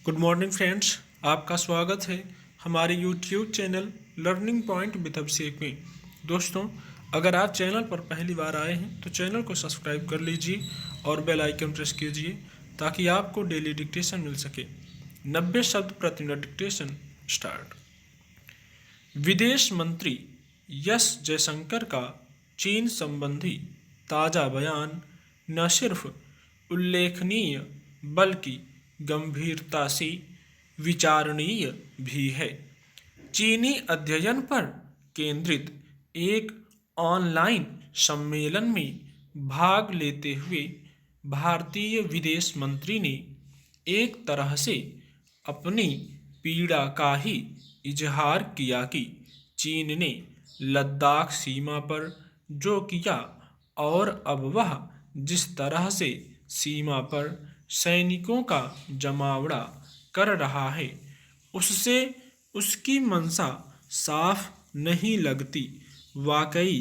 Good morning friends, आपका स्वागत है हमारे YouTube channel learning point with Abhishek में। दोस्तों, अगर आप चैनल पर पहली बार आए हैं तो चैनल को सब्सक्राइब कर लीजिए और बेल आइकन प्रेस कीजिए ताकि आपको डेली डिक्टेशन मिल सके। 90 शब्द प्रति मिनट डिक्टेशन स्टार्ट। विदेश मंत्री एस जयशंकर का चीन संबंधी ताज़ा बयान न सिर्फ उल्लेखनीय बल्कि गंभीरता से विचारणीय भी है। चीनी अध्ययन पर केंद्रित एक ऑनलाइन सम्मेलन में भाग लेते हुए भारतीय विदेश मंत्री ने एक तरह से अपनी पीड़ा का ही इजहार किया कि चीन ने लद्दाख सीमा पर जो किया और अब वह जिस तरह से सीमा पर सैनिकों का जमावड़ा कर रहा है उससे उसकी मंशा साफ नहीं लगती। वाकई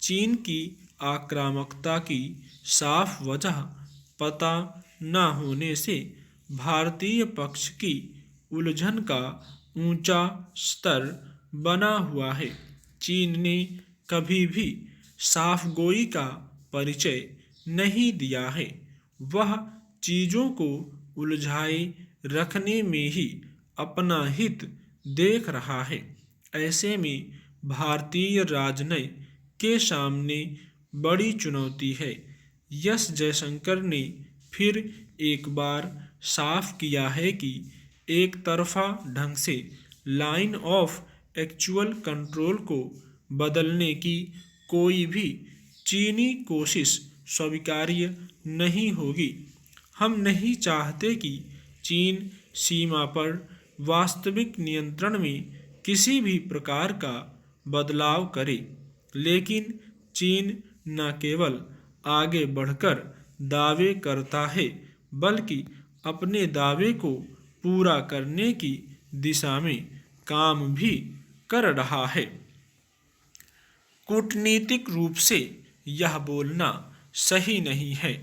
चीन की आक्रामकता की साफ वजह पता न होने से भारतीय पक्ष की उलझन का ऊंचा स्तर बना हुआ है। चीन ने कभी भी साफगोई का परिचय नहीं दिया है। वह चीज़ों को उलझाए रखने में ही अपना हित देख रहा है। ऐसे में भारतीय राजनय के सामने बड़ी चुनौती है। एस जयशंकर ने फिर एक बार साफ किया है कि एक तरफा ढंग से लाइन ऑफ एक्चुअल कंट्रोल को बदलने की कोई भी चीनी कोशिश स्वीकार्य नहीं होगी। हम नहीं चाहते कि चीन सीमा पर वास्तविक नियंत्रण में किसी भी प्रकार का बदलाव करे, लेकिन चीन न केवल आगे बढ़कर दावे करता है बल्कि अपने दावे को पूरा करने की दिशा में काम भी कर रहा है। कूटनीतिक रूप से यह बोलना सही नहीं है,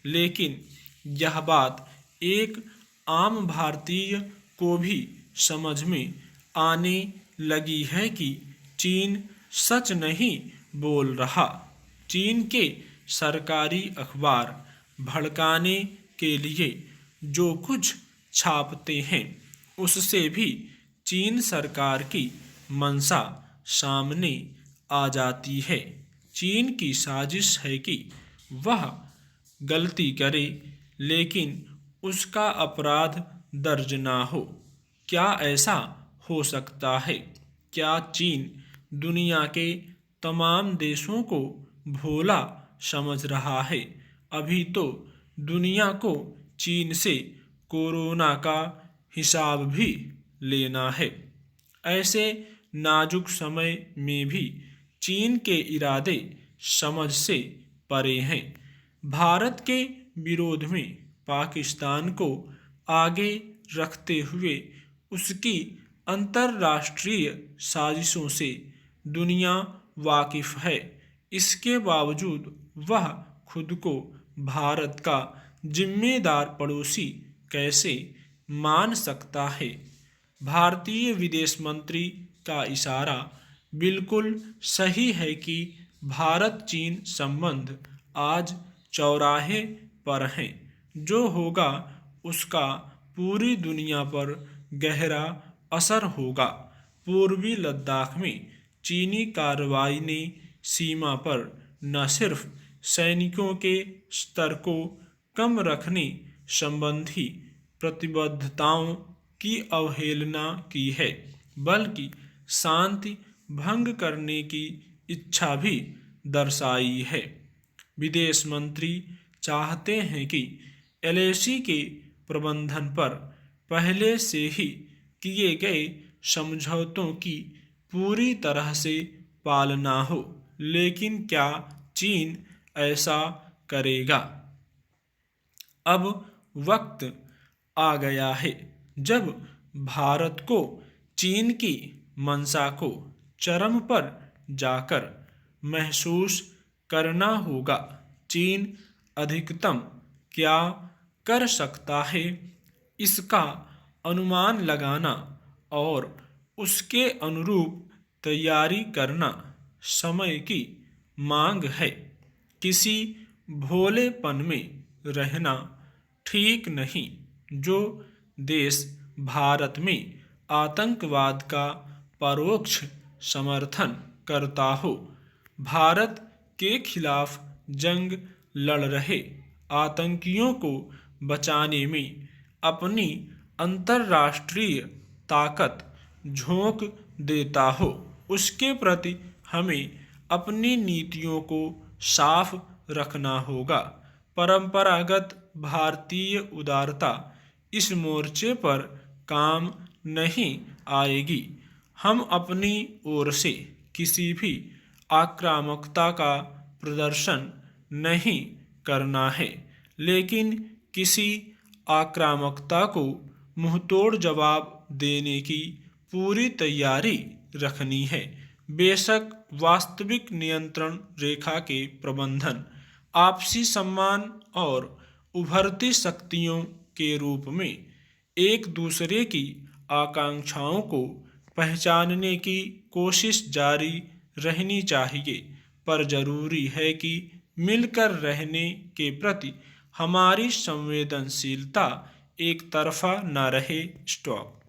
लेकिन यह बात एक आम भारतीय को भी समझ में आने लगी है कि चीन सच नहीं बोल रहा। चीन के सरकारी अखबार भड़काने के लिए जो कुछ छापते हैं उससे भी चीन सरकार की मंशा सामने आ जाती है। चीन की साजिश है कि वह गलती करे लेकिन उसका अपराध दर्ज ना हो। क्या ऐसा हो सकता है? क्या चीन दुनिया के तमाम देशों को भोला समझ रहा है? अभी तो दुनिया को चीन से कोरोना का हिसाब भी लेना है। ऐसे नाजुक समय में भी चीन के इरादे समझ से परे हैं। भारत के विरोध में पाकिस्तान को आगे रखते हुए उसकी अंतर्राष्ट्रीय साजिशों से दुनिया वाकिफ है। इसके बावजूद वह खुद को भारत का जिम्मेदार पड़ोसी कैसे मान सकता है? भारतीय विदेश मंत्री का इशारा बिल्कुल सही है कि भारत चीन संबंध आज चौराहे पर हैं। जो होगा उसका पूरी दुनिया पर गहरा असर होगा। पूर्वी लद्दाख में चीनी कार्रवाई ने सीमा पर न सिर्फ सैनिकों के स्तर को कम रखने संबंधी प्रतिबद्धताओं की अवहेलना की है, बल्कि शांति भंग करने की इच्छा भी दर्शाई है। विदेश मंत्री चाहते हैं कि एलएसी के प्रबंधन पर पहले से ही किए गए समझौतों की पूरी तरह से पालना हो, लेकिन क्या चीन ऐसा करेगा? अब वक्त आ गया है जब भारत को चीन की मंशा को चरम पर जाकर महसूस करना होगा। चीन अधिकतम क्या कर सकता है, इसका अनुमान लगाना और उसके अनुरूप तैयारी करना समय की मांग है। किसी भोलेपन में रहना ठीक नहीं। जो देश भारत में आतंकवाद का परोक्ष समर्थन करता हो, भारत के खिलाफ जंग लड़ रहे आतंकियों को बचाने में अपनी अंतर्राष्ट्रीय ताकत झोंक देता हो, उसके प्रति हमें अपनी नीतियों को साफ रखना होगा। परंपरागत भारतीय उदारता इस मोर्चे पर काम नहीं आएगी। हम अपनी ओर से किसी भी आक्रामकता का प्रदर्शन नहीं करना है, लेकिन किसी आक्रामकता को मुंहतोड़ जवाब देने की पूरी तैयारी रखनी है। बेशक वास्तविक नियंत्रण रेखा के प्रबंधन आपसी सम्मान और उभरती शक्तियों के रूप में एक दूसरे की आकांक्षाओं को पहचानने की कोशिश जारी रहनी चाहिए, पर जरूरी है कि मिलकर रहने के प्रति हमारी संवेदनशीलता एक तरफा न रहे। स्टॉप।